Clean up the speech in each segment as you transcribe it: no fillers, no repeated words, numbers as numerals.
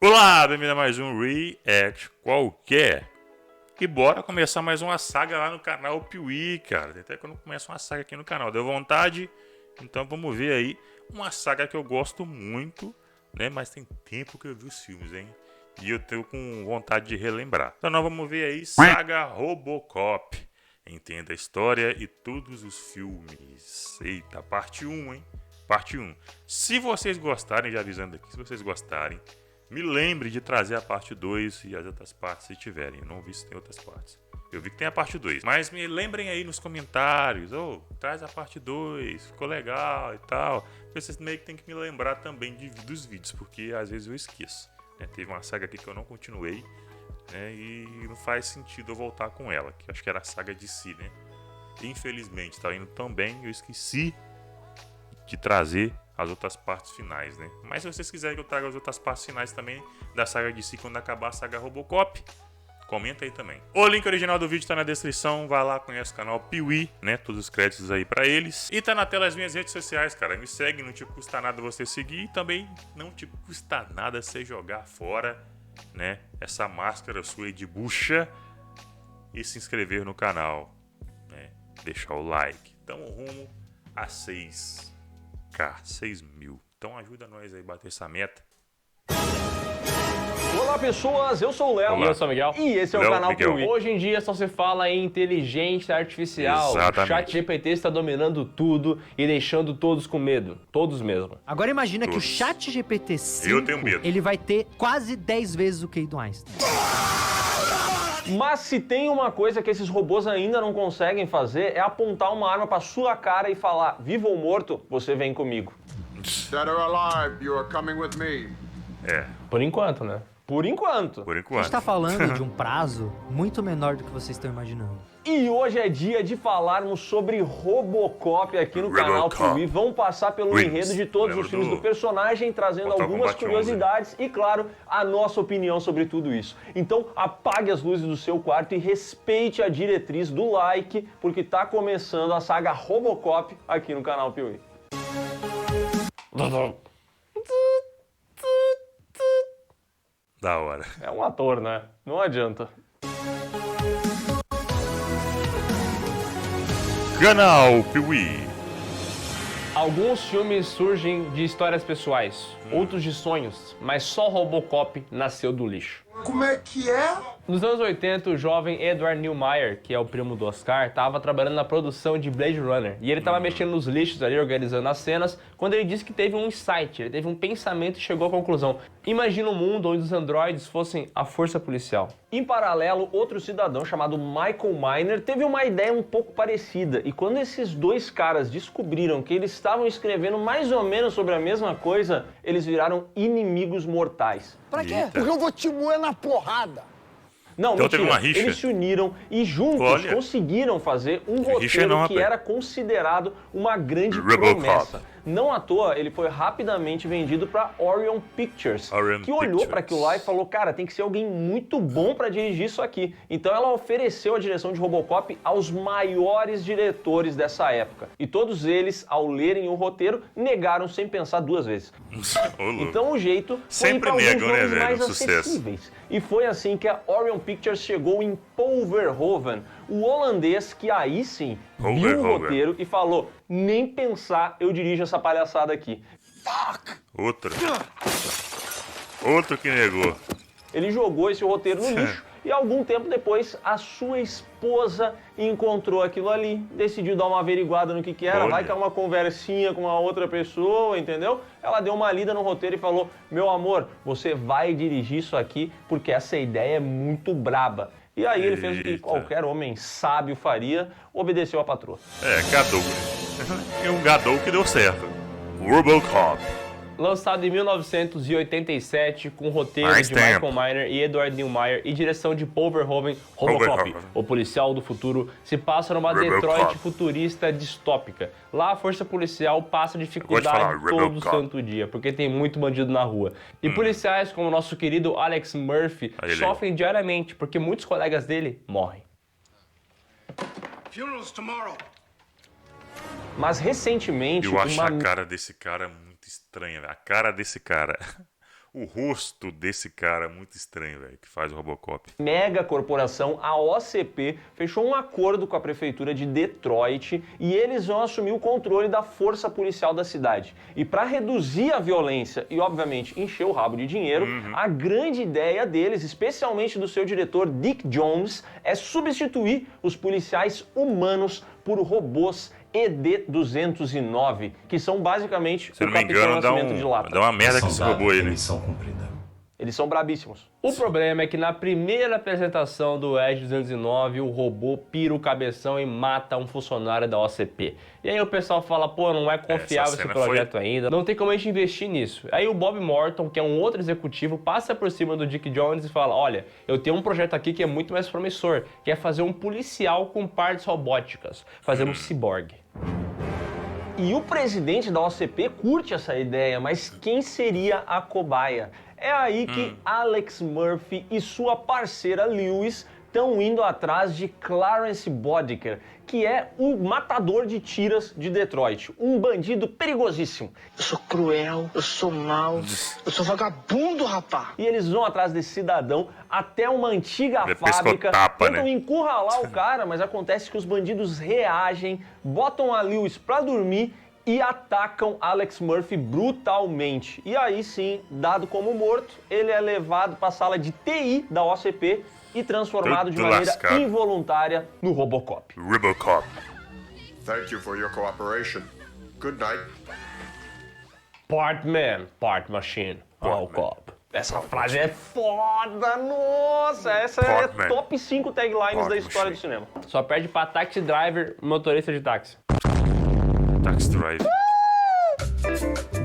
Olá, bem-vindo a mais um React qualquer. E bora começar mais uma saga lá no canal Piuí, cara. Até quando começa uma saga aqui no canal, deu vontade. Então vamos ver aí uma saga que eu gosto muito, né? Mas tem tempo que eu vi os filmes, hein? E eu tenho com vontade de relembrar. Então nós vamos ver aí Saga Robocop. Entenda a história e todos os filmes. Eita, parte 1, hein? Parte 1. Se vocês gostarem, já avisando aqui, se vocês gostarem, me lembre de trazer a parte 2 e as outras partes se tiverem. Eu não vi se tem outras partes. Eu vi que tem a parte 2. Mas me lembrem aí nos comentários. Traz a parte 2. Ficou legal e tal. Vocês meio que tem que me lembrar também dos vídeos. Porque às vezes eu esqueço. Né? Teve uma saga aqui que eu não continuei. Né? E não faz sentido eu voltar com ela. Que eu acho que era a saga de si, né? Infelizmente, tá indo tão bem. Eu esqueci de trazer as outras partes finais, né? Mas se vocês quiserem que eu traga as outras partes finais também da saga de si quando acabar a saga Robocop, comenta aí também. O link original do vídeo tá na descrição, vai lá, conhece o canal Piuí, né? Todos os créditos aí pra eles. E tá na tela as minhas redes sociais, cara. Me segue, não te custa nada você seguir e também não te custa nada você jogar fora, né? Essa máscara sua aí de bucha e se inscrever no canal, né? Deixar o like. Tamo rumo a 6 mil. Então ajuda nós aí a bater essa meta. Olá pessoas, eu sou o Léo. E eu sou o Miguel. E esse é o Léo, canal Miguel. Piuí. Hoje em dia só se fala em inteligência artificial. Exatamente. O chat GPT está dominando tudo e deixando todos com medo. Todos mesmo. Agora imagina que o Todos. chat GPT-5, Eu tenho medo. ele vai ter quase 10 vezes o QI do Einstein. Mas se tem uma coisa que esses robôs ainda não conseguem fazer é apontar uma arma pra sua cara e falar: vivo ou morto, você vem comigo. Dead or alive, you are coming with me. É, Por enquanto, né? Por enquanto. por A enquanto. gente tá falando de um prazo muito menor do que vocês estão imaginando. E hoje é dia de falarmos sobre Robocop aqui no canal Robocop. Piuí. Vamos passar pelo Wings. enredo de todos Lembra os filmes do do personagem, trazendo Mortal algumas Kombat 11. curiosidades e, claro, a nossa opinião sobre tudo isso. Então, apague as luzes do seu quarto e respeite a diretriz do like, porque tá começando a saga Robocop aqui no canal Piuí. Da hora. É um ator, né? Não adianta. Canal Piuí. Alguns filmes surgem de histórias pessoais, outros de sonhos, mas só Robocop nasceu do lixo. Como é que é? Nos anos 80, o jovem Edward Neumeier, que é o primo do Oscar, estava trabalhando na produção de Blade Runner. E ele estava mexendo nos lixos ali, organizando as cenas, quando ele disse que teve um insight, ele teve um pensamento e chegou à conclusão: imagina um mundo onde os androides fossem a força policial. Em paralelo, outro cidadão chamado Michael Miner teve uma ideia um pouco parecida. E quando esses dois caras descobriram que eles estavam escrevendo mais ou menos sobre a mesma coisa, eles viraram inimigos mortais. Pra quê? Eita. Porque eu vou te moer na porrada. Não, Então mentira. teve uma rixa? Eles se uniram e juntos Olha. conseguiram fazer um Rixa roteiro não, que rapaz. era considerado uma grande Robocop. promessa. Não à toa, ele foi rapidamente vendido para Orion Pictures, Orion que olhou Pictures. para aquilo lá e falou: cara, tem que ser alguém muito bom para dirigir isso aqui. Então ela ofereceu a direção de Robocop aos maiores diretores dessa época. E todos eles, ao lerem o roteiro, negaram sem pensar duas vezes. Ô, louco. Então o jeito foi ir Sempre para alguns negam, né, nomes velho? mais Um sucesso. acessíveis. E foi assim que a Orion Pictures chegou em Paul Verhoeven, o holandês que aí sim Paul viu o Verhoeven. roteiro e falou: nem pensar, eu dirijo essa palhaçada aqui. Outro que negou. Ele jogou esse roteiro no lixo e algum tempo depois a sua esposa encontrou aquilo ali, decidiu dar uma averiguada no que era, Olha. vai que é uma conversinha com uma outra pessoa, entendeu? Ela deu uma lida no roteiro e falou: meu amor, você vai dirigir isso aqui porque essa ideia é muito braba. E aí ele fez o que Eita. qualquer homem sábio faria, obedeceu a patroa. É, Gadou, né? E um Gadou que deu certo. Robocop. Lançado em 1987, com roteiro Mais de tempo. Michael Miner e Edward Neumeier e direção de Paul Verhoeven, Robocop, Verhoeven. o policial do futuro, se passa numa Robocop. Detroit futurista distópica. Lá a força policial passa dificuldade falar, todo Robocop. santo dia, porque tem muito bandido na rua. E policiais como o nosso querido Alex Murphy Aí ele. sofrem diariamente, porque muitos colegas dele morrem. Funeral's tomorrow. Mas recentemente, Eu acho uma a cara desse cara muito estranha, velho. A cara desse cara. o rosto desse cara muito estranho, velho, que faz o Robocop. Mega corporação, a OCP, fechou um acordo com a prefeitura de Detroit e eles vão assumir o controle da força policial da cidade. E para reduzir a violência e, obviamente, encher o rabo de dinheiro, a grande ideia deles, especialmente do seu diretor Dick Jones, é substituir os policiais humanos por robôs ED-209, que são basicamente Se eu o não me Capitão engano, Nascimento de Lata. dá uma merda que esse robô aí, né? Missão cumprida. Eles são brabíssimos. O problema é que na primeira apresentação do Edge 209, o robô pira o cabeção e mata um funcionário da OCP. E aí o pessoal fala, pô, não é confiável esse cena projeto ainda, não tem como a gente investir nisso. Aí o Bob Morton, que é um outro executivo, passa por cima do Dick Jones e fala, olha, eu tenho um projeto aqui que é muito mais promissor, que é fazer um policial com partes robóticas, fazer um ciborgue. E o presidente da OCP curte essa ideia, mas quem seria a cobaia? É aí que Alex Murphy e sua parceira Lewis estão indo atrás de Clarence Boddicker, que é o matador de tiras de Detroit, um bandido perigosíssimo. Eu sou cruel, eu sou mau, eu sou vagabundo, rapá. E eles vão atrás desse cidadão até uma antiga Ele é fábrica, pescotapa, tentam né? encurralar o cara, mas acontece que os bandidos reagem, botam a Lewis pra dormir e atacam Alex Murphy brutalmente. E aí sim, dado como morto, ele é levado para a sala de TI da OCP e transformado de Tudo maneira lascado. involuntária no Robocop. Robocop. Thank you for your cooperation. Good night. Part man, part machine, Robocop. Essa frase é foda, nossa! Essa é Portman. top 5 taglines da Portman. história do cinema. Só perde pra taxi driver, motorista de táxi. Taxi Drive.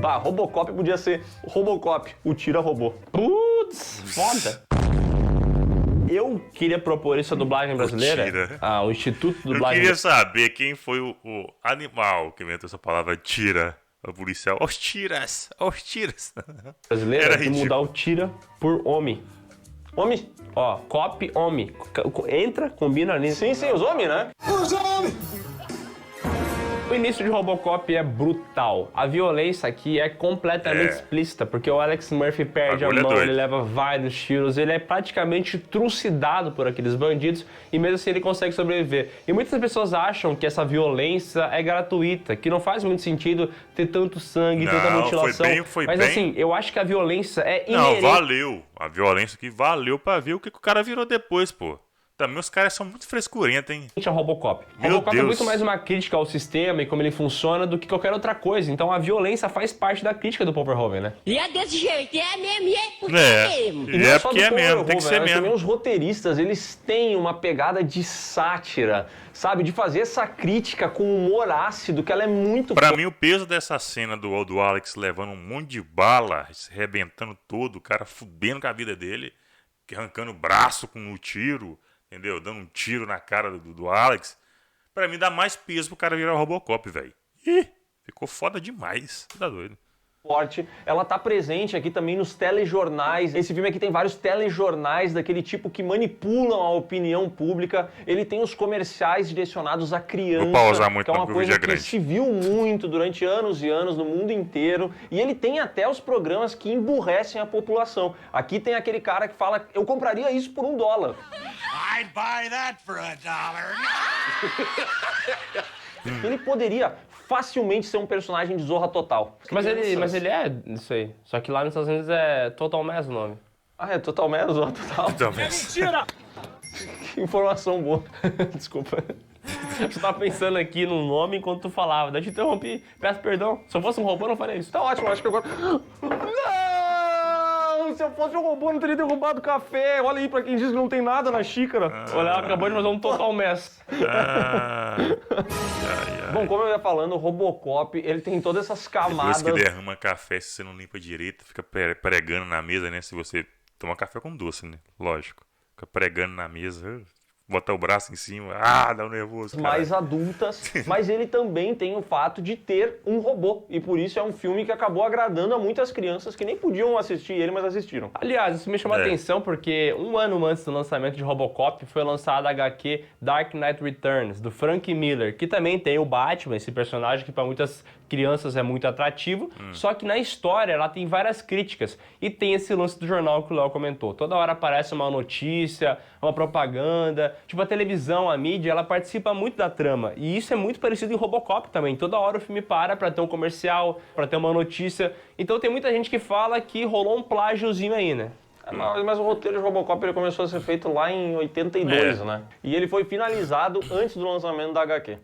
Bah, Robocop podia ser Robocop, o tira-robô. Putz, foda. Eu queria propor isso à dublagem brasileira. tira. O Instituto de Eu Dublagem queria saber quem foi o animal que inventou essa palavra tira. O policial. Os tiras. Brasileira Era de ridículo. mudar o tira por homem. Homem? Ó, cop, homem. Entra, combina ali. Sim, os homens, né? O início de Robocop é brutal. A violência aqui é completamente explícita, porque o Alex Murphy perde a Bagulho é mão, doido. ele leva vários tiros, ele é praticamente trucidado por aqueles bandidos e mesmo assim ele consegue sobreviver. E muitas pessoas acham que essa violência é gratuita, que não faz muito sentido ter tanto sangue, Não, tanta foi mutilação. bem- foi Mas bem. assim, eu acho que a violência é Não, inerente. valeu. A violência aqui valeu pra ver o que o cara virou depois, pô. Também os caras são muito frescurentos, hein? A Robocop. Meu Robocop é Deus. muito mais uma crítica ao sistema e como ele funciona do que qualquer outra coisa. Então a violência faz parte da crítica do Paul Verhoeven, né? E é desse jeito, é mesmo, e é porque É. é mesmo. E não É só porque do é Paul mesmo, tem que Verhoeven, ser mas também mesmo. os roteiristas, eles têm uma pegada de sátira, sabe? De fazer essa crítica com humor ácido, que ela é muito Pra mim, o peso dessa cena do Alex levando um monte de bala, se arrebentando todo, o cara fudendo com a vida dele, arrancando o braço com um tiro, entendeu? Dando um tiro na cara do Alex. Pra mim, dá mais peso pro cara virar o Robocop, velho. Ih, ficou foda demais. Tá doido. forte. Ela tá presente aqui também nos telejornais. Esse filme aqui tem vários telejornais daquele tipo que manipulam a opinião pública. Ele tem os comerciais direcionados à criança, Vou pausar muito que é uma porque o vídeo coisa é que grande. se viu muito durante anos e anos no mundo inteiro. E ele tem até os programas que emburrecem a população. Aqui tem aquele cara que fala, eu compraria isso por $1. I'd buy that for $1. Ele poderia facilmente ser um personagem de Zorra Total. Mas ele é isso aí. Só que lá nos Estados Unidos é Total Mess o nome. Ah, é Total menos Zorra Total. Então, Que informação boa. Desculpa. Eu tava pensando aqui no nome enquanto tu falava. Daí eu te interrompi. Peço perdão. Se eu fosse um robô, eu não faria isso. Tá ótimo, acho que agora... Não! Se eu fosse um robô, eu não teria derrubado o café. Olha aí pra quem diz que não tem nada na xícara. Olha, acabou de fazer um Total Mess. Bom, como eu ia falando, o Robocop, ele tem todas essas depois camadas... que derrama café, se você não limpa direito, fica pregando na mesa, né? Se você toma café com doce, né? Lógico. Fica pregando na mesa. botar o braço em cima. Dá um nervoso, cara. Mais adultas, mas ele também tem o fato de ter um robô. E por isso é um filme que acabou agradando a muitas crianças que nem podiam assistir ele, mas assistiram. Aliás, isso me chamou a atenção porque um ano antes do lançamento de Robocop foi lançada a HQ Dark Knight Returns, do Frank Miller, que também tem o Batman, esse personagem que para muitas crianças é muito atrativo, só que na história ela tem várias críticas e tem esse lance do jornal que o Léo comentou. Toda hora aparece uma notícia, uma propaganda, tipo a televisão, a mídia, ela participa muito da trama e isso é muito parecido em Robocop também. Toda hora o filme para ter um comercial, para ter uma notícia. Então tem muita gente que fala que rolou um plágiozinho aí, né? Mas o roteiro de Robocop ele começou a ser feito lá em 82, né? E ele foi finalizado antes do lançamento da HQ.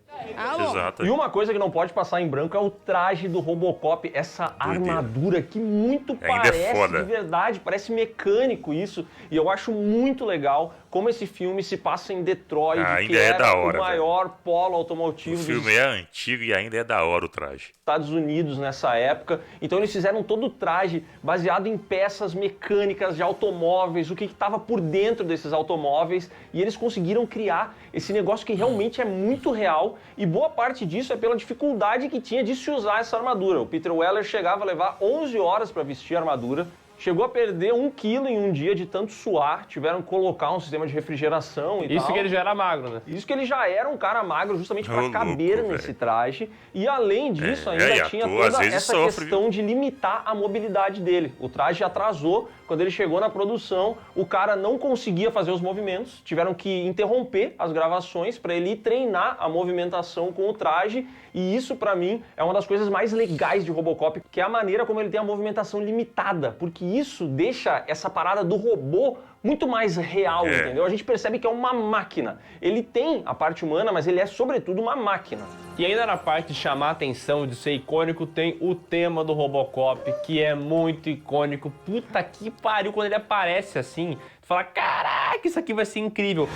Exato. E uma coisa que não pode passar em branco é o traje do Robocop, essa armadura que muito parece de verdade, parece mecânico isso. E eu acho muito legal como esse filme se passa em Detroit, que era da hora, o maior polo automotivo O filme é antigo e ainda é da hora o traje. Estados Unidos nessa época. Então eles fizeram todo o traje baseado em peças mecânicas de automóveis, o que estava por dentro desses automóveis, e eles conseguiram criar esse negócio que realmente é muito real, e boa parte disso é pela dificuldade que tinha de se usar essa armadura. O Peter Weller chegava a levar 11 horas para vestir a armadura, chegou a perder 1 quilo em um dia de tanto suar, tiveram que colocar um sistema de refrigeração e tal. Isso que ele já era magro, né? Isso que ele já era um cara magro justamente para caber nesse traje. E além disso, ainda tinha toda essa questão de limitar a mobilidade dele. O traje atrasou, quando ele chegou na produção, o cara não conseguia fazer os movimentos, tiveram que interromper as gravações para ele ir treinar a movimentação com o traje. E isso, para mim, é uma das coisas mais legais de Robocop, que é a maneira como ele tem a movimentação limitada, porque isso deixa essa parada do robô muito mais real, entendeu? A gente percebe que é uma máquina. Ele tem a parte humana, mas ele é, sobretudo, uma máquina. E ainda na parte de chamar a atenção, de ser icônico, tem o tema do Robocop, que é muito icônico. Puta que pariu, quando ele aparece assim, tu fala, caraca, isso aqui vai ser incrível.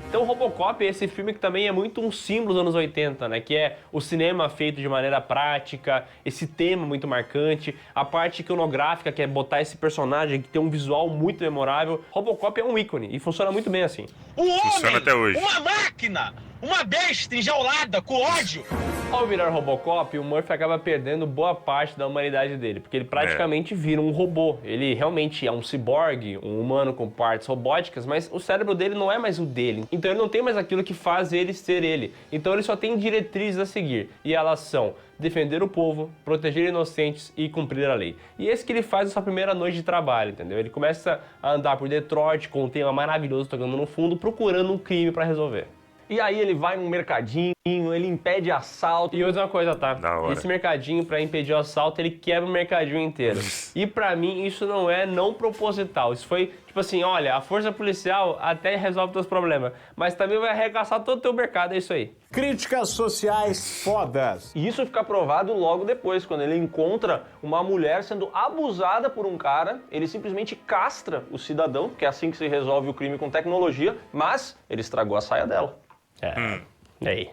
Então, Robocop é esse filme que também é muito um símbolo dos anos 80, né? Que é o cinema feito de maneira prática, esse tema muito marcante, a parte iconográfica, que é botar esse personagem que tem um visual muito memorável. Robocop é um ícone e funciona muito bem assim. Funciona até hoje. Uma máquina! Uma besta enjaulada com ódio! Ao virar Robocop, o Murphy acaba perdendo boa parte da humanidade dele, porque ele praticamente vira um robô. Ele realmente é um ciborgue, um humano com partes robóticas, mas o cérebro dele não é mais o dele. Então ele não tem mais aquilo que faz ele ser ele. Então ele só tem diretrizes a seguir, e elas são defender o povo, proteger inocentes e cumprir a lei. E esse que ele faz na sua primeira noite de trabalho, entendeu? Ele começa a andar por Detroit com um tema maravilhoso tocando no fundo, procurando um crime para resolver. E aí ele vai num mercadinho, ele impede assalto. E outra coisa, tá? Da hora. Esse mercadinho, pra impedir o assalto, ele quebra o mercadinho inteiro. E pra mim, isso não é não proposital. Isso foi, tipo assim, olha, a força policial até resolve teus problemas, mas também vai arregaçar todo o teu mercado, é isso aí. Críticas sociais fodas. E isso fica provado logo depois, quando ele encontra uma mulher sendo abusada por um cara, ele simplesmente castra o cidadão, que é assim que se resolve o crime com tecnologia, mas ele estragou a saia dela. E aí?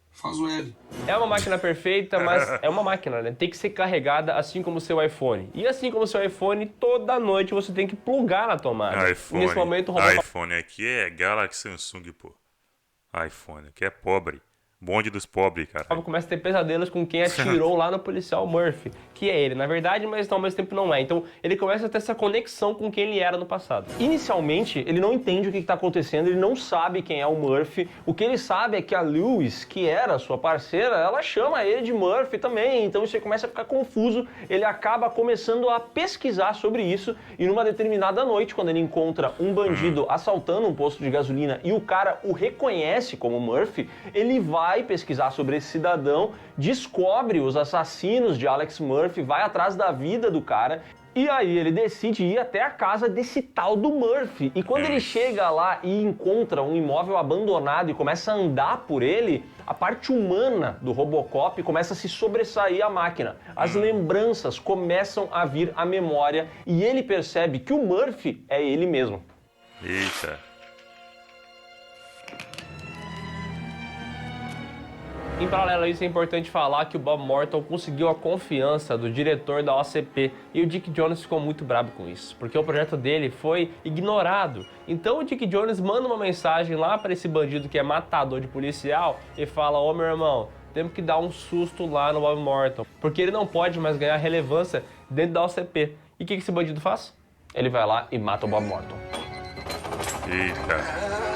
Faz o L. É uma máquina perfeita, mas é uma máquina, né? Tem que ser carregada assim como o seu iPhone. E assim como o seu iPhone, toda noite você tem que plugar na tomada. iPhone, Nesse momento, o Robocop iPhone aqui é Galaxy Samsung, pô. iPhone aqui é pobre. Bonde dos pobres, cara. começa a ter pesadelos com quem atirou lá no policial Murphy, que é ele, na verdade, mas ao mesmo tempo não é. Então ele começa a ter essa conexão com quem ele era no passado. Inicialmente, ele não entende o que está acontecendo, ele não sabe quem é o Murphy. O que ele sabe é que a Lewis, que era sua parceira, ela chama ele de Murphy também. Então isso aí começa a ficar confuso. Ele acaba começando a pesquisar sobre isso e numa determinada noite, quando ele encontra um bandido assaltando um posto de gasolina e o cara o reconhece como Murphy, ele vai pesquisar sobre esse cidadão, descobre os assassinos de Alex Murphy, vai atrás da vida do cara. E aí ele decide ir até a casa desse tal do Murphy. E quando ele chega lá e encontra um imóvel abandonado e começa a andar por ele, a parte humana do Robocop começa a se sobressair à máquina. As lembranças começam a vir à memória e ele percebe que o Murphy é ele mesmo. Eita. Em paralelo a isso, é importante falar que o Bob Morton conseguiu a confiança do diretor da OCP e o Dick Jones ficou muito bravo com isso, porque o projeto dele foi ignorado. Então o Dick Jones manda uma mensagem lá para esse bandido que é matador de policial e fala: ô meu irmão, temos que dar um susto lá no Bob Morton, porque ele não pode mais ganhar relevância dentro da OCP. E o que esse bandido faz? Ele vai lá e mata o Bob Morton. Eita.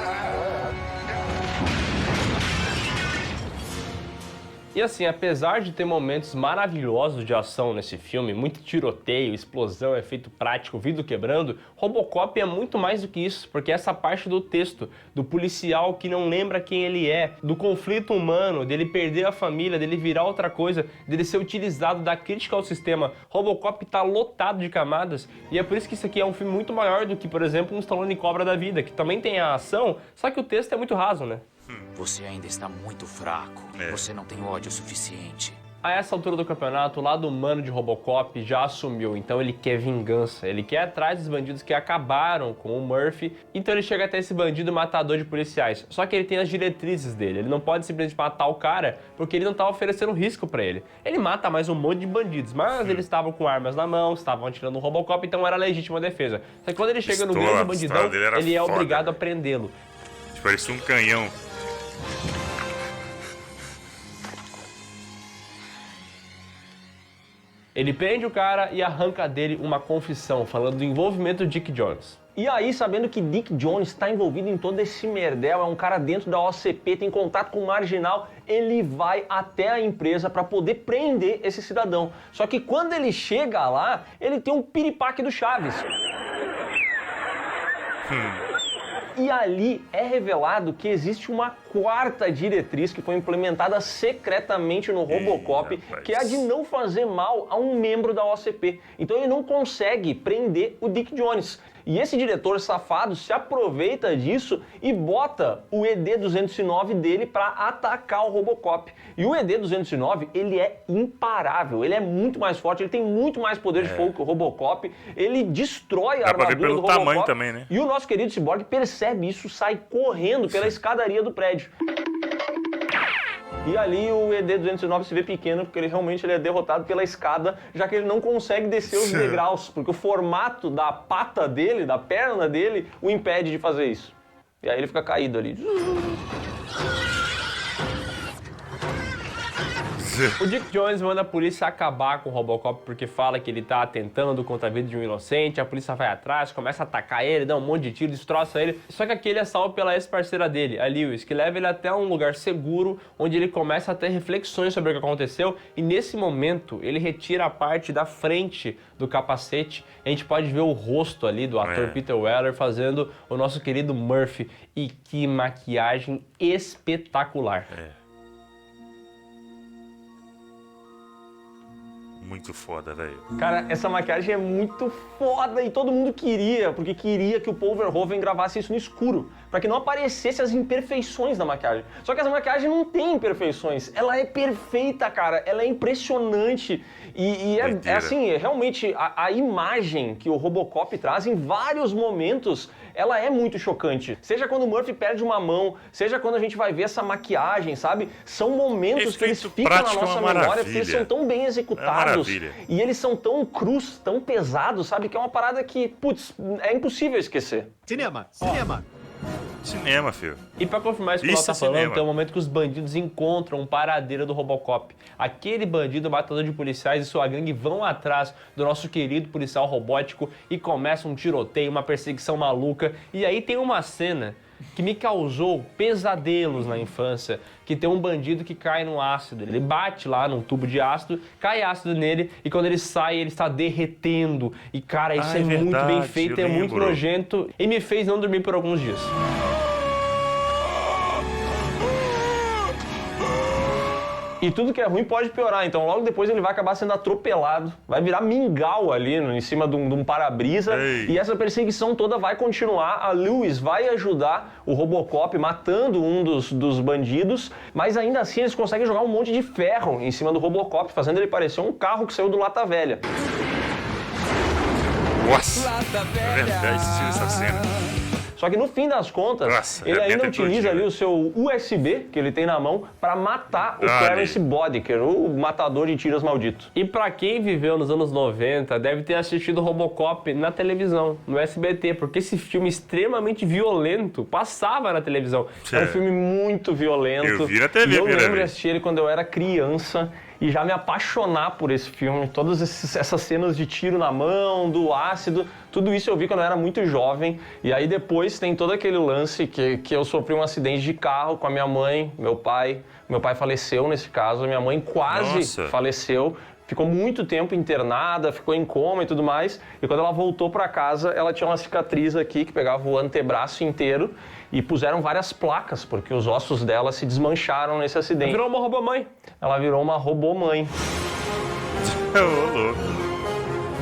E assim, apesar de ter momentos maravilhosos de ação nesse filme, muito tiroteio, explosão, efeito prático, vidro quebrando, Robocop é muito mais do que isso, porque essa parte do texto, do policial que não lembra quem ele é, do conflito humano, dele perder a família, dele virar outra coisa, dele ser utilizado da crítica ao sistema, Robocop tá lotado de camadas, e é por isso que isso aqui é um filme muito maior do que, por exemplo, um Stallone Cobra da vida, que também tem a ação, só que o texto é muito raso, né? Você ainda está muito fraco. Você não tem ódio suficiente. A essa altura do campeonato, o lado humano de Robocop já assumiu, então ele quer vingança, ele quer ir atrás dos bandidos que acabaram com o Murphy, então ele chega até esse bandido matador de policiais. Só que ele tem as diretrizes dele, ele não pode simplesmente matar o cara porque ele não tá oferecendo risco pra ele. Ele mata mais um monte de bandidos, mas eles estavam com armas na mão, estavam atirando no Robocop, então era legítima defesa. Só que quando ele chega no grande bandidão, ele é obrigado a prendê-lo. Parecia um canhão. Ele prende o cara e arranca dele uma confissão, falando do envolvimento do Dick Jones. E aí, sabendo que Dick Jones está envolvido em todo esse merdel, é um cara dentro da OCP, tem contato com o marginal, ele vai até a empresa para poder prender esse cidadão. Só que quando ele chega lá, ele tem um piripaque do Chaves. E ali é revelado que existe uma quarta diretriz que foi implementada secretamente no Robocop, que é a de não fazer mal a um membro da OCP. Então ele não consegue prender o Dick Jones. E esse diretor safado se aproveita disso e bota o ED-209 dele para atacar o Robocop. E o ED-209, ele é imparável, ele é muito mais forte, ele tem muito mais poder de fogo que o Robocop, ele destrói a armadura do Robocop. Tamanho também, né? E o nosso querido Cyborg percebe isso, sai correndo pela escadaria do prédio. E ali o ED-209 se vê pequeno porque ele realmente é derrotado pela escada, já que ele não consegue descer os degraus, porque o formato da pata dele, da perna dele, o impede de fazer isso. E aí ele fica caído ali. O Dick Jones manda a polícia acabar com o Robocop porque fala que ele tá atentando contra a vida de um inocente, a polícia vai atrás, começa a atacar ele, dá um monte de tiro, destroça ele. Só que aqui ele é salvo pela ex-parceira dele, a Lewis, que leva ele até um lugar seguro, onde ele começa a ter reflexões sobre o que aconteceu, e nesse momento ele retira a parte da frente do capacete, a gente pode ver o rosto ali do ator Peter Weller fazendo o nosso querido Murphy, e que maquiagem espetacular. Muito foda, velho. Cara, essa maquiagem é muito foda e todo mundo queria, porque queria que o Paul Verhoeven gravasse isso no escuro, para que não aparecesse as imperfeições da maquiagem. Só que essa maquiagem não tem imperfeições, ela é perfeita, cara, ela é impressionante e é assim, realmente a imagem que o Robocop traz em vários momentos, ela é muito chocante. Seja quando o Murphy perde uma mão, seja quando a gente vai ver essa maquiagem, sabe? São momentos que eles ficam na nossa memória porque eles são tão bem executados. E eles são tão crus, tão pesados, sabe? Que é uma parada que, putz, é impossível esquecer. Cinema. Cinema, filho. E pra confirmar isso que o Léo tá falando, tem um momento que os bandidos encontram um paradeiro do Robocop. Aquele bandido matador de policiais e sua gangue vão atrás do nosso querido policial robótico e começa um tiroteio, uma perseguição maluca. E aí tem uma cena que me causou pesadelos na infância, que tem um bandido que cai no ácido. Ele bate lá num tubo de ácido, cai ácido nele e quando ele sai, ele está derretendo. E cara, isso é muito bem feito, é muito nojento e me fez não dormir por alguns dias. E tudo que é ruim pode piorar, então logo depois ele vai acabar sendo atropelado, vai virar mingau ali em cima de um para-brisa e essa perseguição toda vai continuar. A Lewis vai ajudar o Robocop matando um dos bandidos, mas ainda assim eles conseguem jogar um monte de ferro em cima do Robocop, fazendo ele parecer um carro que saiu do Lata Velha. Nossa, é verdade, assisti essa cena. Só que no fim das contas, Nossa, ele ainda arrebenta utiliza todinho, ali né? o seu USB que ele tem na mão pra matar o Dale. Clarence Boddicker, o matador de tiras maldito. E pra quem viveu nos anos 90, deve ter assistido Robocop na televisão, no SBT, porque esse filme extremamente violento passava na televisão. É um filme muito violento. Eu vi na TV e eu primeira lembro de vez. assistir ele quando eu era criança e já me apaixonar por esse filme. Todas essas cenas de tiro na mão, do ácido, tudo isso eu vi quando eu era muito jovem. E aí depois tem todo aquele lance que eu sofri um acidente de carro com a minha mãe, meu pai. Meu pai faleceu nesse caso, minha mãe quase Nossa. faleceu. Ficou muito tempo internada, ficou em coma e tudo mais. E quando ela voltou para casa, ela tinha uma cicatriz aqui que pegava o antebraço inteiro e puseram várias placas, porque os ossos dela se desmancharam nesse acidente. Virou uma robomãe. Ela virou uma robomãe. Ô, louco.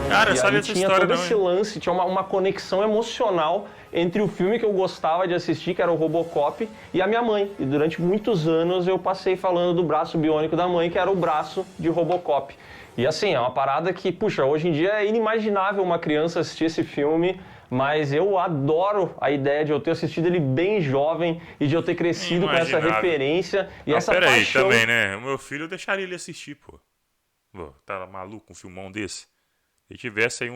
Cara, eu E sabia aí dessa tinha história todo não, esse hein? lance, tinha uma conexão emocional entre o filme que eu gostava de assistir, que era o Robocop, e a minha mãe. E durante muitos anos eu passei falando do braço biônico da mãe, que era o braço de Robocop. E assim, é uma parada que, puxa, hoje em dia é inimaginável uma criança assistir esse filme, mas eu adoro a ideia de eu ter assistido ele bem jovem e de eu ter crescido com essa Imaginável. referência e Não, essa pera aí, paixão. também, né? O meu filho eu deixaria ele assistir, pô. Pô, tá maluco um filmão desse? Se ele tivesse aí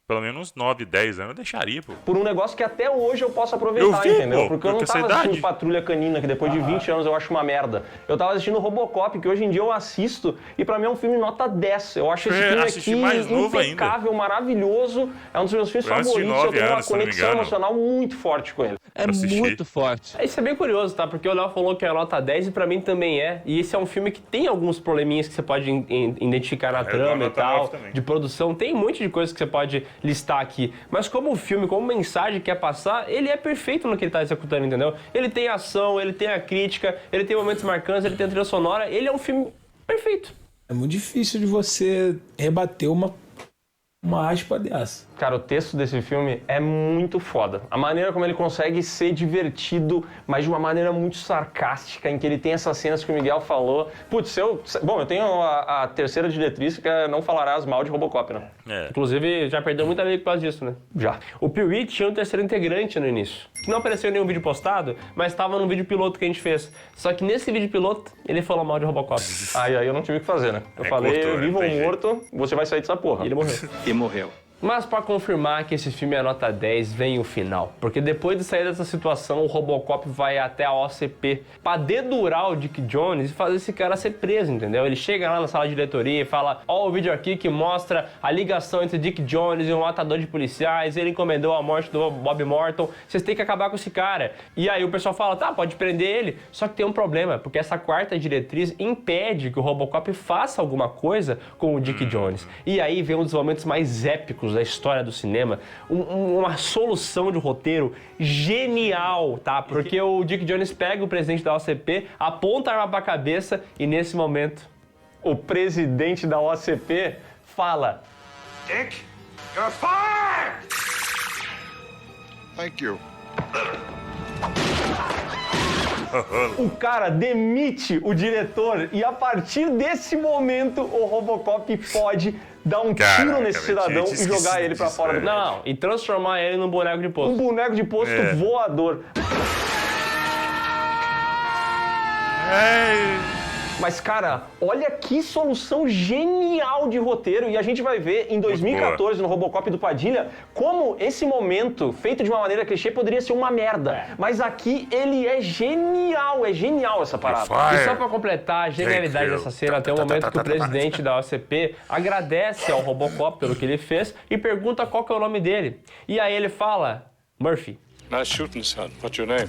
pelo menos uns 9, 10 anos, eu deixaria, pô. Por um negócio que até hoje eu posso aproveitar, Eu vi, entendeu? pô, Porque eu não com essa tava assistindo idade. Patrulha Canina, que depois de 20 anos eu acho uma merda. Eu tava assistindo Robocop, que hoje em dia eu assisto, e pra mim é um filme nota 10. Eu acho esse filme assisti aqui mais novo ainda. impecável, maravilhoso. É um dos meus filmes Foi antes de favoritos. Eu 9 tenho uma anos, se não me conexão engano. emocional muito forte com ele. É assisti. muito forte. Isso é bem curioso, tá? Porque o Léo falou que é nota 10 e pra mim também é. E esse é um filme que tem alguns probleminhas que você pode identificar na eu dou trama uma e nota tal, 9 também. de produção. Tem um monte de coisas que você pode listar aqui. Mas como filme, como mensagem que quer passar, ele é perfeito no que ele tá executando, entendeu? Ele tem ação, ele tem a crítica, ele tem momentos marcantes, ele tem a trilha sonora. Ele é um filme perfeito. É muito difícil de você rebater uma aspa dessa. Cara, o texto desse filme é muito foda. A maneira como ele consegue ser divertido, mas de uma maneira muito sarcástica, em que ele tem essas cenas que o Miguel falou. Putz, eu tenho a terceira diretriz, que é não falarás mal de Robocop, né? É. Inclusive, já perdeu muita amigo por causa disso, né? Já. O Piuí tinha um terceiro integrante no início, que não apareceu em nenhum vídeo postado, mas estava no vídeo piloto que a gente fez. Só que nesse vídeo piloto, ele falou mal de Robocop. Aí eu não tive o que fazer, né? Eu falei, cortou, né? vivo Não ou tem morto, você vai sair dessa porra. E ele morreu. E morreu. Mas pra confirmar que esse filme é nota 10, vem o final. Porque depois de sair dessa situação, o Robocop vai até a OCP pra dedurar o Dick Jones e fazer esse cara ser preso, entendeu? Ele chega lá na sala de diretoria e fala: ó, o vídeo aqui que mostra a ligação entre Dick Jones e um matador de policiais, ele encomendou a morte do Bob Morton, vocês têm que acabar com esse cara. E aí o pessoal fala: tá, pode prender ele. Só que tem um problema, porque essa quarta diretriz impede que o Robocop faça alguma coisa com o Dick Jones. E aí vem um dos momentos mais épicos da história do cinema, uma solução de roteiro genial, tá? Porque o Dick Jones pega o presidente da OCP, aponta a arma pra cabeça e nesse momento O presidente da OCP fala: Dick, you're fired! Thank you. o cara demite o diretor e a partir desse momento o Robocop pode dar um tiro Caraca, nesse velho, cidadão tinha e jogar esquecido ele pra disso, fora do... velho. não, e transformar ele num boneco de posto. Um boneco de posto É. voador. Mas, cara, olha que solução genial de roteiro. E a gente vai ver em 2014, no Robocop do Padilha, como esse momento, feito de uma maneira clichê, poderia ser uma merda. Mas aqui ele é genial essa parada. E só pra completar a genialidade dessa cena, tem um momento que o presidente da OCP agradece ao Robocop pelo que ele fez e pergunta qual que é o nome dele. E aí ele fala: Murphy. Nice shooting, son. What's your name?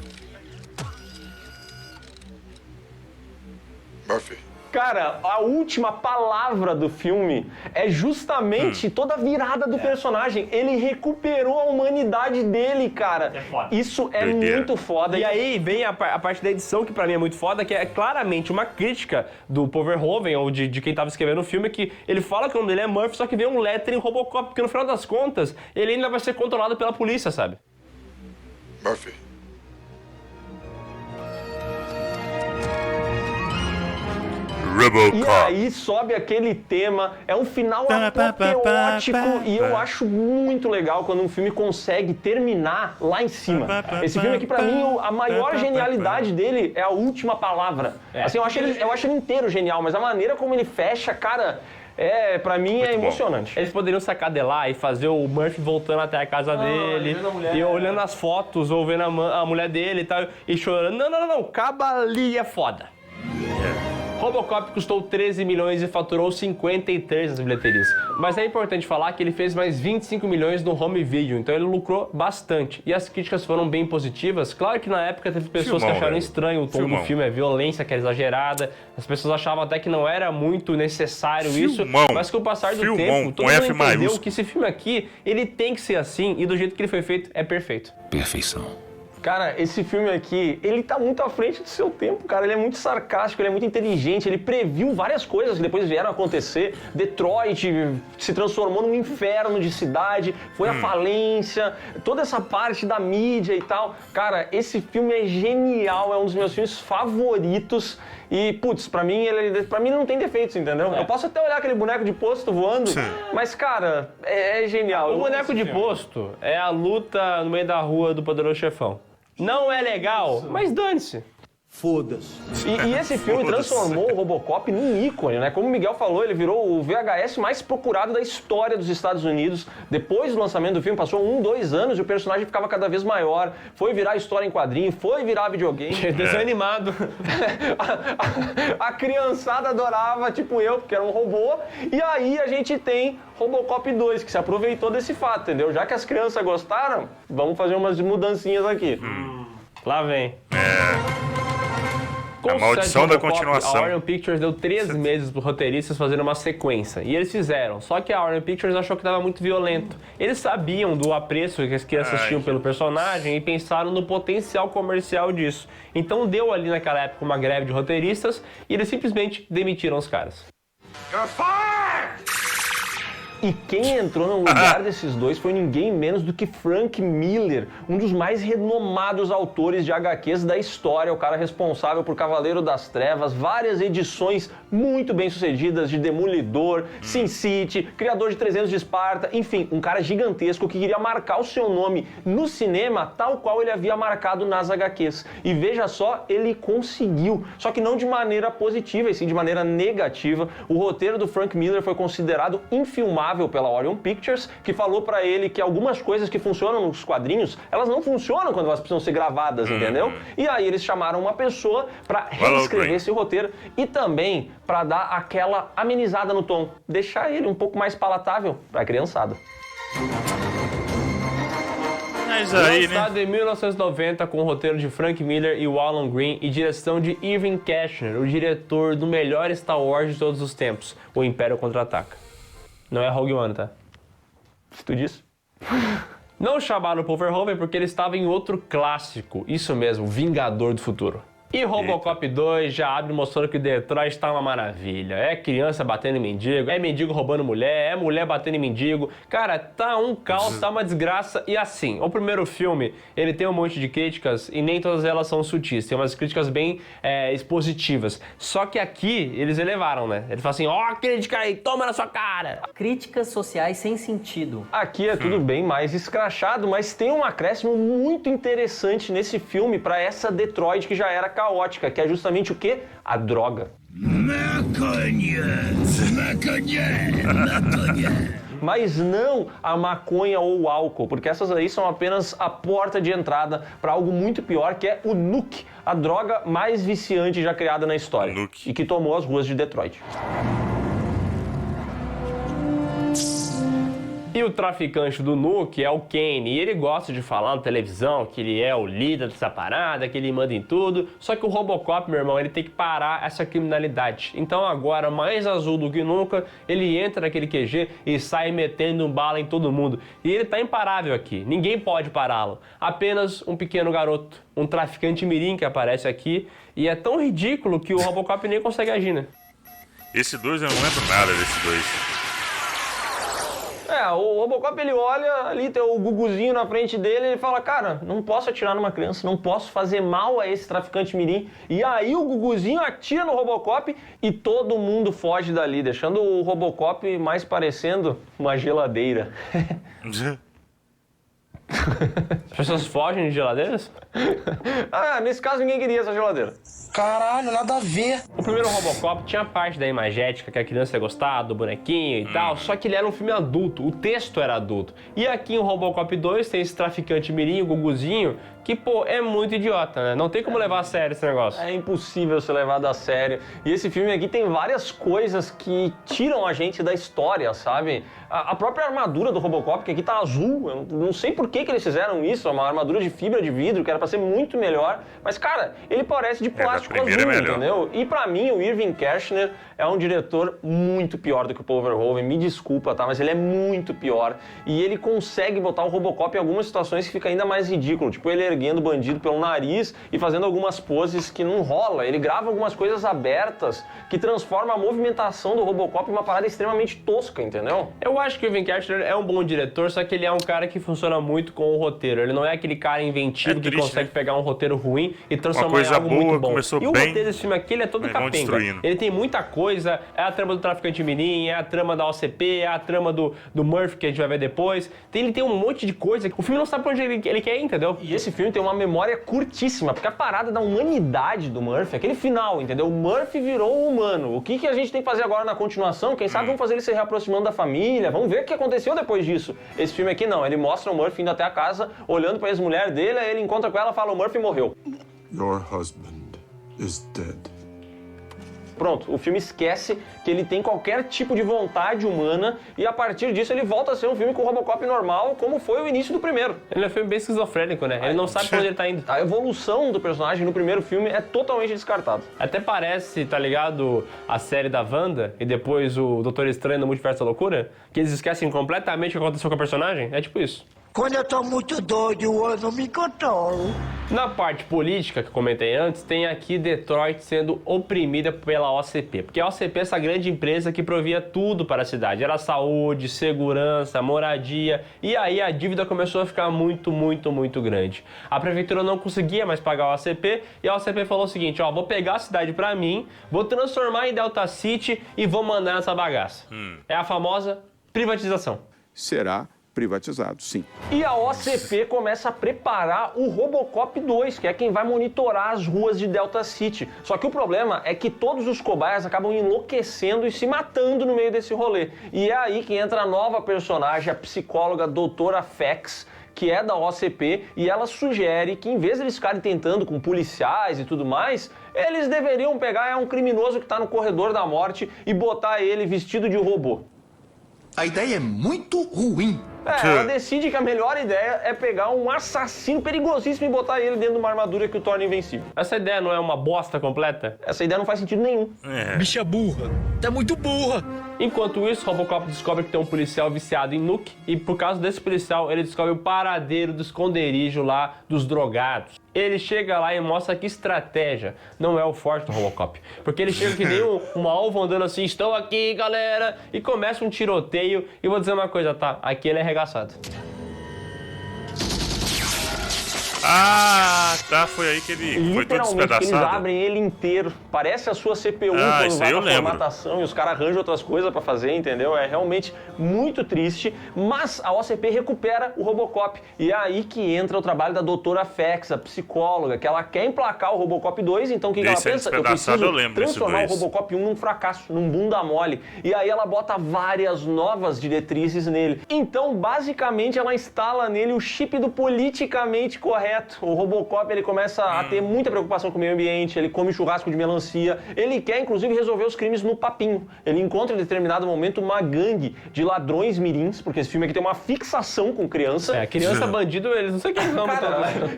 Murphy. Cara, a última palavra do filme é justamente toda a virada do personagem. Ele recuperou a humanidade dele, cara. É foda. Isso é Doideira. muito foda. E aí vem a parte da edição, que pra mim é muito foda, que é claramente uma crítica do Paul Verhoeven, ou de quem tava escrevendo o filme, que ele fala que o nome dele é Murphy, só que vem um lettering Robocop, porque no final das contas, ele ainda vai ser controlado pela polícia, sabe? Murphy. Robocop. E aí sobe aquele tema, é um final apoteótico e eu acho muito legal quando um filme consegue terminar lá em cima. Esse filme aqui, pra mim, a maior genialidade dele é a última palavra. Assim, eu acho ele inteiro genial, mas a maneira como ele fecha, cara... pra mim é emocionante. Eles poderiam sacar de lá e fazer o Murphy voltando até a casa dele, e olhando as fotos, ou vendo a mulher dele e tal, e chorando. Não, Cabali é foda. Robocop custou 13 milhões e faturou 53 nas bilheterias. Mas é importante falar que ele fez mais 25 milhões no home video, então ele lucrou bastante. E as críticas foram bem positivas. Claro que na época teve pessoas que acharam estranho o tom do filme, a violência que era exagerada. As pessoas achavam até que não era muito necessário isso. Mas com o passar do tempo, todo mundo entendeu que esse filme aqui, ele tem que ser assim, e do jeito que ele foi feito, é perfeito. Perfeição. Cara, esse filme aqui, ele tá muito à frente do seu tempo, cara. Ele é muito sarcástico, ele é muito inteligente, ele previu várias coisas que depois vieram a acontecer. Detroit se transformou num inferno de cidade, foi a falência, toda essa parte da mídia e tal. Cara, esse filme é genial, é um dos meus filmes favoritos. E, putz, pra mim ele não tem defeitos, entendeu? Eu posso até olhar aquele boneco de posto voando, mas, cara, é genial. O boneco de posto é a luta no meio da rua do Poderoso Chefão. Não é legal, mas dane-se. Foda-se. E esse filme transformou o Robocop num ícone, né? Como o Miguel falou, ele virou o VHS mais procurado da história dos Estados Unidos. Depois do lançamento do filme, passou 2 anos e o personagem ficava cada vez maior. Foi virar história em quadrinho, foi virar videogame. Desenho animado. A criançada adorava, tipo eu, porque era um robô. E aí a gente tem Robocop 2, que se aproveitou desse fato, entendeu? Já que as crianças gostaram, vamos fazer umas mudancinhas aqui. Lá vem. A maldição da continuação. A Warner Pictures deu 3 meses para os roteiristas fazerem uma sequência. E eles fizeram. Só que a Warner Pictures achou que estava muito violento. Eles sabiam do apreço que as crianças tinham pelo personagem e pensaram no potencial comercial disso. Então deu ali naquela época uma greve de roteiristas e eles simplesmente demitiram os caras. E quem entrou no lugar desses dois foi ninguém menos do que Frank Miller, um dos mais renomados autores de HQs da história, o cara responsável por Cavaleiro das Trevas, várias edições muito bem sucedidas de Demolidor, Sin City, criador de 300 de Esparta, enfim, um cara gigantesco que queria marcar o seu nome no cinema tal qual ele havia marcado nas HQs. E veja só, ele conseguiu, só que não de maneira positiva, e sim de maneira negativa. O roteiro do Frank Miller foi considerado infilmável pela Orion Pictures, que falou pra ele que algumas coisas que funcionam nos quadrinhos, elas não funcionam quando elas precisam ser gravadas, entendeu? E aí eles chamaram uma pessoa pra reescrever esse roteiro e também pra dar aquela amenizada no tom, deixar ele um pouco mais palatável pra criançada. Mas aí, Lançado em 1990 com o roteiro de Frank Miller e o Alan Green e direção de Irving Kershner, o diretor do melhor Star Wars de todos os tempos, O Império Contra-Ataca. Não é Rogue One, tá? Se tu disse. Não chamaram o Paul Verhoeven porque ele estava em outro clássico, isso mesmo, Vingador do Futuro. E Robocop 2 já abre mostrando que Detroit está uma maravilha. É criança batendo em mendigo, é mendigo roubando mulher, é mulher batendo em mendigo. Cara, tá um caos, tá uma desgraça. E assim, o primeiro filme, ele tem um monte de críticas e nem todas elas são sutis. Tem umas críticas bem expositivas. Só que aqui, eles elevaram, né? Ele fala assim, ó, crítica aí, toma na sua cara. Críticas sociais sem sentido. Aqui é tudo bem mais escrachado, mas tem um acréscimo muito interessante nesse filme para essa Detroit que já era caótica, que é justamente o quê? A droga. Maconha! Mas não a maconha ou o álcool, porque essas aí são apenas a porta de entrada para algo muito pior, que é o nuke, a droga mais viciante já criada na história e que tomou as ruas de Detroit. E o traficante do nuke é o Kane, e ele gosta de falar na televisão que ele é o líder dessa parada, que ele manda em tudo, só que o Robocop, meu irmão, ele tem que parar essa criminalidade. Então agora, mais azul do que nunca, ele entra naquele QG e sai metendo bala em todo mundo. E ele tá imparável aqui, ninguém pode pará-lo. Apenas um pequeno garoto, um traficante mirim que aparece aqui, e é tão ridículo que o Robocop nem consegue agir, né? Esse 2 eu não lembro nada desse 2. o Robocop, ele olha ali, tem o Guguzinho na frente dele, ele fala, cara, não posso atirar numa criança, não posso fazer mal a esse traficante mirim. E aí o Guguzinho atira no Robocop e todo mundo foge dali, deixando o Robocop mais parecendo uma geladeira. As pessoas fogem de geladeiras? Nesse caso ninguém queria essa geladeira. Caralho, nada a ver. O primeiro Robocop tinha parte da imagética que a criança ia gostar, do bonequinho e tal, só que ele era um filme adulto, o texto era adulto. E aqui em Robocop 2 tem esse traficante mirim, o Guguzinho, que, pô, é muito idiota, né? Não tem como levar a sério esse negócio. É impossível ser levado a sério. E esse filme aqui tem várias coisas que tiram a gente da história, sabe? A própria armadura do Robocop, que aqui tá azul, eu não sei por que eles fizeram isso, é uma armadura de fibra de vidro, que era pra ser muito melhor, mas, cara, ele parece de plástico azul, entendeu? E pra mim, o Irving Kershner é um diretor muito pior do que o Paul Verhoeven, me desculpa, tá? Mas ele é muito pior. E ele consegue botar o Robocop em algumas situações que fica ainda mais ridículo, tipo ele erguendo o bandido pelo nariz e fazendo algumas poses que não rola. Ele grava algumas coisas abertas que transforma a movimentação do Robocop em uma parada extremamente tosca, entendeu? Eu acho que o Irving Kershner é um bom diretor, só que ele é um cara que funciona muito com o roteiro. Ele não é aquele cara inventivo que consegue pegar um roteiro ruim e transformar em algo muito bom. E o roteiro desse filme aqui, ele é todo capenga. Ele tem muita coisa, é a trama do traficante mirim, é a trama da OCP, é a trama do Murphy, que a gente vai ver depois. Ele tem um monte de coisa. O filme não sabe pra onde ele quer ir, entendeu? E esse filme tem uma memória curtíssima, porque a parada da humanidade do Murphy, aquele final, entendeu? O Murphy virou um humano. O que a gente tem que fazer agora na continuação? Quem sabe vamos fazer ele se reaproximando da família, vamos ver o que aconteceu depois disso. Esse filme aqui não, ele mostra o Murphy indo até a casa, olhando pra ex-mulher dele, aí ele encontra com ela e fala, o Murphy morreu. Your husband is dead. Pronto, o filme esquece que ele tem qualquer tipo de vontade humana e a partir disso ele volta a ser um filme com o Robocop normal, como foi o início do primeiro. Ele é um filme bem esquizofrênico, né? Ele não sabe pra onde ele tá indo. A evolução do personagem no primeiro filme é totalmente descartada. Até parece, tá ligado, a série da Wanda e depois o Doutor Estranho no Multiverso da Loucura, que eles esquecem completamente o que aconteceu com a personagem. É tipo isso. Quando eu tô muito doido, eu não me controlo. Na parte política que eu comentei antes, tem aqui Detroit sendo oprimida pela OCP. Porque a OCP é essa grande empresa que provia tudo para a cidade. Era saúde, segurança, moradia. E aí a dívida começou a ficar muito, muito, muito grande. A prefeitura não conseguia mais pagar a OCP e a OCP falou o seguinte, ó, vou pegar a cidade pra mim, vou transformar em Delta City e vou mandar nessa bagaça. É a famosa privatização. Será privatizado, sim. E a OCP começa a preparar o Robocop 2, que é quem vai monitorar as ruas de Delta City. Só que o problema é que todos os cobaias acabam enlouquecendo e se matando no meio desse rolê. E é aí que entra a nova personagem, a psicóloga Doutora Fax, que é da OCP, e ela sugere que em vez de eles ficarem tentando com policiais e tudo mais, eles deveriam pegar um criminoso que está no corredor da morte e botar ele vestido de robô. A ideia é muito ruim. Ela decide que a melhor ideia é pegar um assassino perigosíssimo e botar ele dentro de uma armadura que o torna invencível. Essa ideia não é uma bosta completa? Essa ideia não faz sentido nenhum. Bicha burra. Tá muito burra. Enquanto isso, Robocop descobre que tem um policial viciado em nuke e por causa desse policial, ele descobre o paradeiro do esconderijo lá dos drogados. Ele chega lá e mostra que estratégia não é o forte do Robocop. Porque ele chega que nem um alvo andando assim, estou aqui, galera, e começa um tiroteio. E vou dizer uma coisa, tá? Aqui ele é arregaçado. Ah, tá, foi aí que ele foi todo despedaçado. Eles abrem ele inteiro. Parece a sua CPU quando vai pra formatação e os caras arranjam outras coisas pra fazer, entendeu? É realmente muito triste, mas a OCP recupera o Robocop. E é aí que entra o trabalho da Doutora Fax, a psicóloga, que ela quer emplacar o Robocop 2, então o que ela pensa? Eu preciso transformar o Robocop 1 num fracasso, num bunda mole. E aí ela bota várias novas diretrizes nele. Então, basicamente, ela instala nele o chip do politicamente correto. O Robocop, ele começa a ter muita preocupação com o meio ambiente, ele come churrasco de melancia, ele quer, inclusive, resolver os crimes no papinho. Ele encontra em determinado momento uma gangue de ladrões mirins, porque esse filme aqui tem uma fixação com criança. Criança bandido, eles não sei o que eles vão.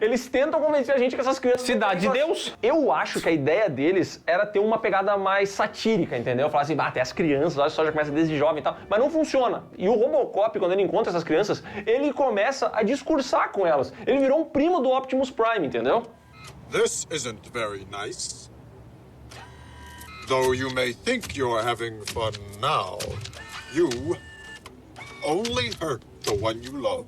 Eles tentam convencer a gente que essas crianças... Cidade de Deus! Eu acho que a ideia deles era ter uma pegada mais satírica, entendeu? Falar assim, até as crianças, olha só, já começa desde jovem e tal. Mas não funciona. E o Robocop, quando ele encontra essas crianças, ele começa a discursar com elas. Ele virou um primo do Optimus Prime, entendeu? This isn't very nice. Though you may think you're having fun now, you only hurt the one you love.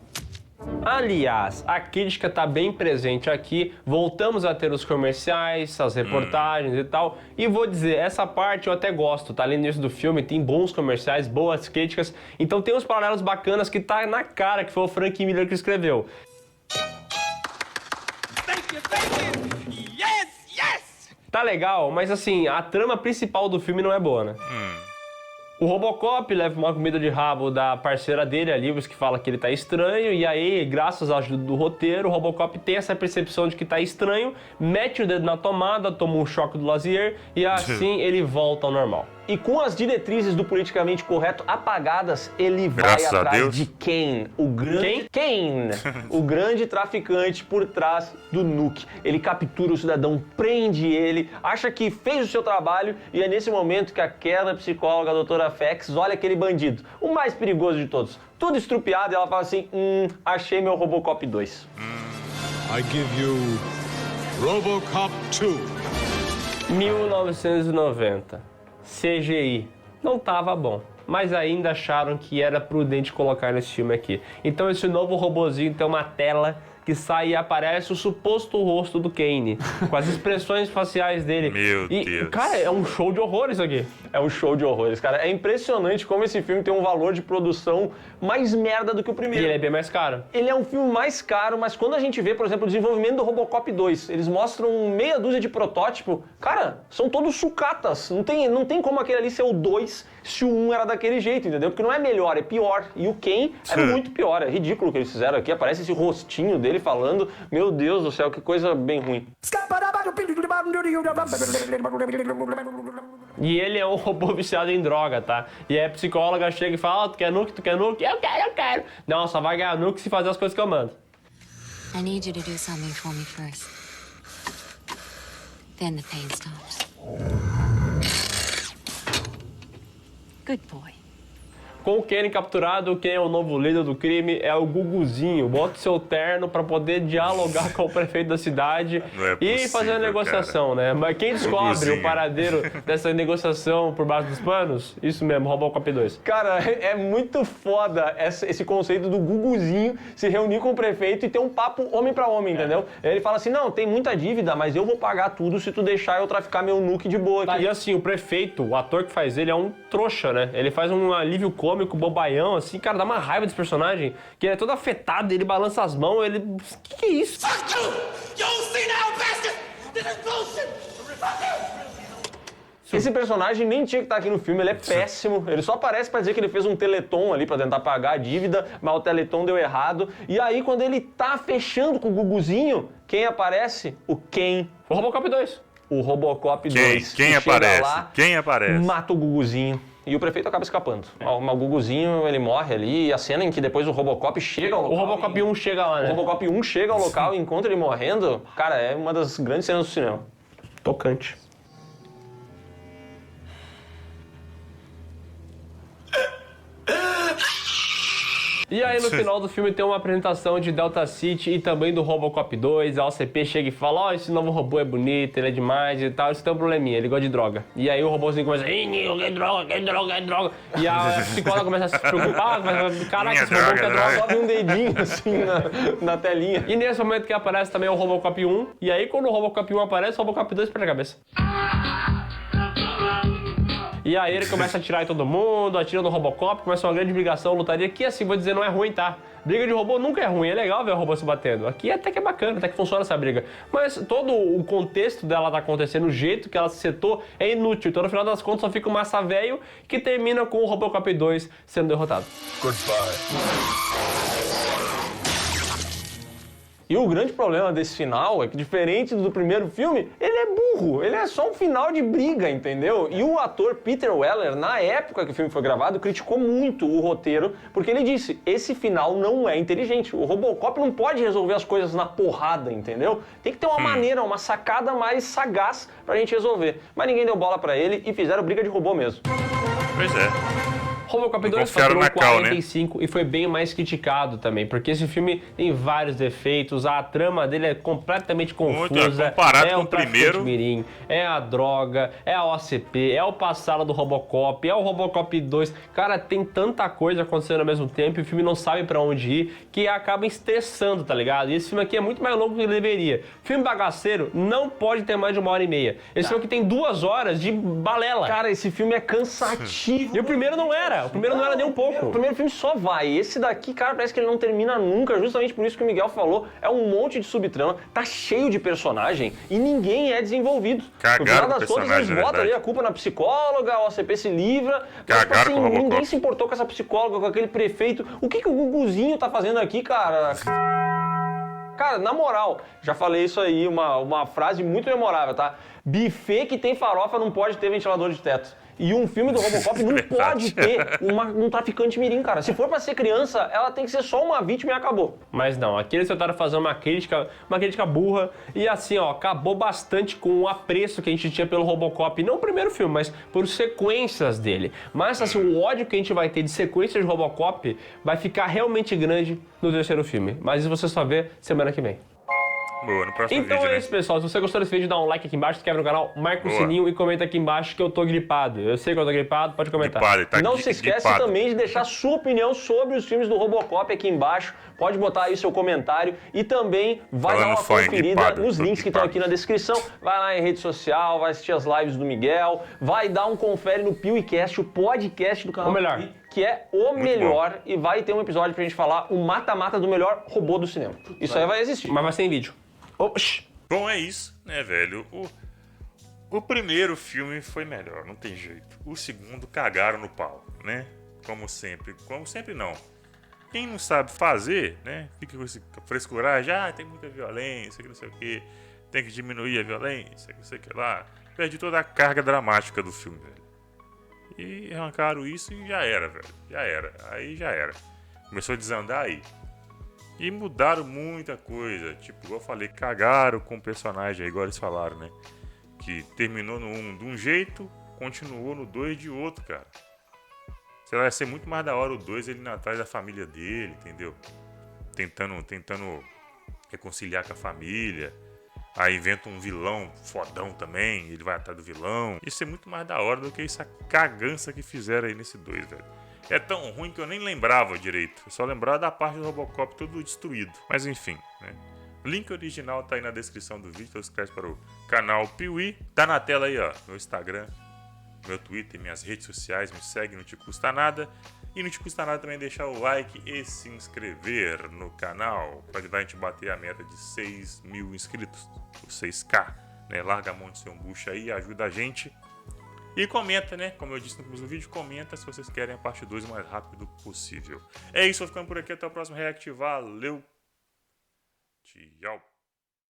Aliás, a crítica tá bem presente aqui, voltamos a ter os comerciais, as reportagens e tal, e vou dizer, essa parte eu até gosto, tá ali no início do filme, tem bons comerciais, boas críticas, então tem uns paralelos bacanas que tá na cara que foi o Frank Miller que escreveu. Tá legal, mas assim, a trama principal do filme não é boa, né? O Robocop leva uma comida de rabo da parceira dele, a Livros, que fala que ele tá estranho, e aí, graças à ajuda do roteiro, o Robocop tem essa percepção de que tá estranho, mete o dedo na tomada, toma um choque do Lazier, e assim ele volta ao normal. E com as diretrizes do politicamente correto apagadas, ele vai atrás de Kane, o grande... Kane, o grande traficante por trás do Nuke. Ele captura o cidadão, prende ele, acha que fez o seu trabalho, e é nesse momento que aquela psicóloga, a doutora Fex, olha aquele bandido, o mais perigoso de todos, tudo estrupiado, e ela fala assim, achei meu Robocop 2. I give you Robocop 2. 1990. CGI. Não tava bom, mas ainda acharam que era prudente colocar nesse filme aqui. Então esse novo robozinho tem uma tela que sai e aparece o suposto rosto do Kane, com as expressões faciais dele. Meu Deus. Cara, é um show de horrores aqui. É um show de horrores, cara. É impressionante como esse filme tem um valor de produção mais merda do que o primeiro. E ele é bem mais caro. Ele é um filme mais caro, mas quando a gente vê, por exemplo, o desenvolvimento do Robocop 2, eles mostram meia dúzia de protótipo, cara, são todos sucatas. Não tem como aquele ali ser o 2 se o 1 era daquele jeito, entendeu? Porque não é melhor, é pior. E o Kane era muito pior. É ridículo o que eles fizeram aqui. Aparece esse rostinho dele falando. Meu Deus do céu, que coisa bem ruim. E ele é um robô viciado em droga, tá? E aí a psicóloga chega e fala, tu quer nuke? Tu quer nuke? Eu quero. Não, só vai ganhar nuke se fazer as coisas que eu mando. I need you to do something for me first. Then the pain stops. Good boy. Com o Kane capturado, quem é o novo líder do crime é o Guguzinho. Bota o seu terno pra poder dialogar com o prefeito da cidade e fazer uma negociação, né? Mas quem descobre o paradeiro dessa negociação por baixo dos panos? Isso mesmo, Robocop 2. Cara, é muito foda esse conceito do Guguzinho se reunir com o prefeito e ter um papo homem pra homem, entendeu? Ele fala assim, não, tem muita dívida, mas eu vou pagar tudo se tu deixar eu traficar meu nuke de boa aqui. E assim, o prefeito, o ator que faz ele é um trouxa, né? Ele faz um alívio cômico, bobaião, assim, cara, dá uma raiva desse personagem, que ele é todo afetado, ele balança as mãos, ele... Que é isso? Esse personagem nem tinha que estar aqui no filme, ele é péssimo, ele só aparece pra dizer que ele fez um teleton ali pra tentar pagar a dívida, mas o teleton deu errado, e aí quando ele tá fechando com o Guguzinho, quem aparece? O Kane. O Robocop 2. O Robocop 2. Quem aparece? Lá, quem aparece? Mata o Guguzinho. E o prefeito acaba escapando. O Guguzinho, ele morre ali, e a cena em que depois o Robocop chega ao local... O Robocop 1 chega lá, né? O Robocop 1 chega ao local e encontra ele morrendo. Cara, é uma das grandes cenas do cinema. Tocante. E aí no final do filme tem uma apresentação de Delta City e também do Robocop 2, a OCP chega e fala, ó, esse novo robô é bonito, ele é demais e tal, isso tem um probleminha, ele gosta de droga. E aí o robôzinho começa, que droga. E a psicóloga começa a se preocupar, começa a caraca, esse robô quer droga. Sobe um dedinho assim na telinha. E nesse momento que aparece também o Robocop 1, e aí quando o Robocop 1 aparece, o Robocop 2 perde a cabeça. E aí ele começa a atirar em todo mundo, atira no Robocop, começa uma grande brigação, lutaria, que assim, vou dizer, não é ruim, tá? Briga de robô nunca é ruim, é legal ver o robô se batendo. Aqui até que é bacana, até que funciona essa briga. Mas todo o contexto dela tá acontecendo, o jeito que ela se setou, é inútil. Então no final das contas só fica um massa velho que termina com o Robocop 2 sendo derrotado. Goodbye. E o grande problema desse final é que, diferente do primeiro filme, ele é burro. Ele é só um final de briga, entendeu? E o ator Peter Weller, na época que o filme foi gravado, criticou muito o roteiro, porque ele disse, esse final não é inteligente. O Robocop não pode resolver as coisas na porrada, entendeu? Tem que ter uma maneira, uma sacada mais sagaz pra gente resolver. Mas ninguém deu bola pra ele e fizeram briga de robô mesmo. Pois é. Robocop 2 confiaram faturou na Cal, 45 e foi bem mais criticado também, porque esse filme tem vários defeitos, a trama dele é completamente confusa. Comparado é com o primeiro, mirim, é a droga, é a OCP, é o passado do Robocop, é o Robocop 2. Cara, tem tanta coisa acontecendo ao mesmo tempo e o filme não sabe pra onde ir, que acaba estressando, tá ligado? E esse filme aqui é muito mais longo do que ele deveria. Filme bagaceiro não pode ter mais de 1h30. Esse filme aqui tem 2 horas de balela. Cara, esse filme é cansativo. E o primeiro não era. O primeiro não era nem um pouco. O primeiro filme só vai. Esse daqui, cara, parece que ele não termina nunca. Justamente por isso que o Miguel falou. É um monte de subtrama. Tá cheio de personagem e ninguém é desenvolvido. Cagaram no final com das contas, personagem, eles botam verdade. ali a culpa na psicóloga, a OCP se livra. Mas, tipo Cagaram com o Robocop. ninguém se importou com essa psicóloga, com aquele prefeito. O que o Guguzinho tá fazendo aqui, cara? Cara, na moral, já falei isso aí, uma frase muito memorável, tá? Buffet que tem farofa não pode ter ventilador de teto. E um filme do Robocop não pode ter um traficante mirim, cara. Se for pra ser criança, ela tem que ser só uma vítima e acabou. Mas não, aqui eles tentaram fazer uma crítica burra e assim, ó, acabou bastante com o apreço que a gente tinha pelo Robocop, não o primeiro filme, mas por sequências dele. Mas assim, o ódio que a gente vai ter de sequências de Robocop vai ficar realmente grande no terceiro filme. Mas isso você só vê semana que vem. Boa, no próximo Então vídeo, é isso, pessoal. Se você gostou desse vídeo, dá um like aqui embaixo, se inscreve no canal, marca o sininho e comenta aqui embaixo que eu tô gripado. Eu sei que eu tô gripado, pode comentar. Não se esquece também de deixar sua opinião sobre os filmes do Robocop aqui embaixo. Pode botar aí seu comentário e também vai dar uma conferida nos links que estão aqui na descrição. Vai lá em rede social, vai assistir as lives do Miguel, vai dar um confere no PeeWeeCast, o podcast do canal. O melhor. Que é o melhor e vai ter um episódio pra gente falar o mata-mata do melhor robô do cinema. Isso aí vai existir. Mas vai ser em vídeo. Oxi. Bom, é isso, né, velho? O primeiro filme foi melhor, não tem jeito. O segundo cagaram no pau, né? Como sempre. Como sempre, não. Quem não sabe fazer, né? Fica com esse frescuragem. Ah, tem muita violência, que não sei o quê. Tem que diminuir a violência, que não sei o que lá. Perde toda a carga dramática do filme, velho. E arrancaram isso e já era, velho. Já era. Aí já era. Começou a desandar aí. E mudaram muita coisa. Tipo, igual eu falei, cagaram com o personagem aí, igual eles falaram, né? Que terminou no 1 de um jeito, continuou no 2 de outro, cara. Sei lá, ia ser muito mais da hora o 2 ele indo atrás da família dele, entendeu? Tentando reconciliar com a família. Aí inventa um vilão fodão também, ele vai atrás do vilão. Isso é muito mais da hora do que essa cagança que fizeram aí nesse 2, velho. É tão ruim que eu nem lembrava direito. Eu só lembrava da parte do Robocop todo destruído. Mas enfim, né? O link original tá aí na descrição do vídeo. Então inscreve para o canal Piuí. Tá na tela aí, ó. Meu Instagram, meu Twitter, minhas redes sociais. Me segue, não te custa nada. E não te custa nada também deixar o like e se inscrever no canal. Para ajudar a gente bater a meta de 6 mil inscritos. Ou 6K. Né? Larga a mão de ser um bucho aí, ajuda a gente. E comenta, né? Como eu disse no começo do vídeo, comenta se vocês querem a parte 2 o mais rápido possível. É isso, vou ficando por aqui. Até o próximo React. Valeu! Tchau!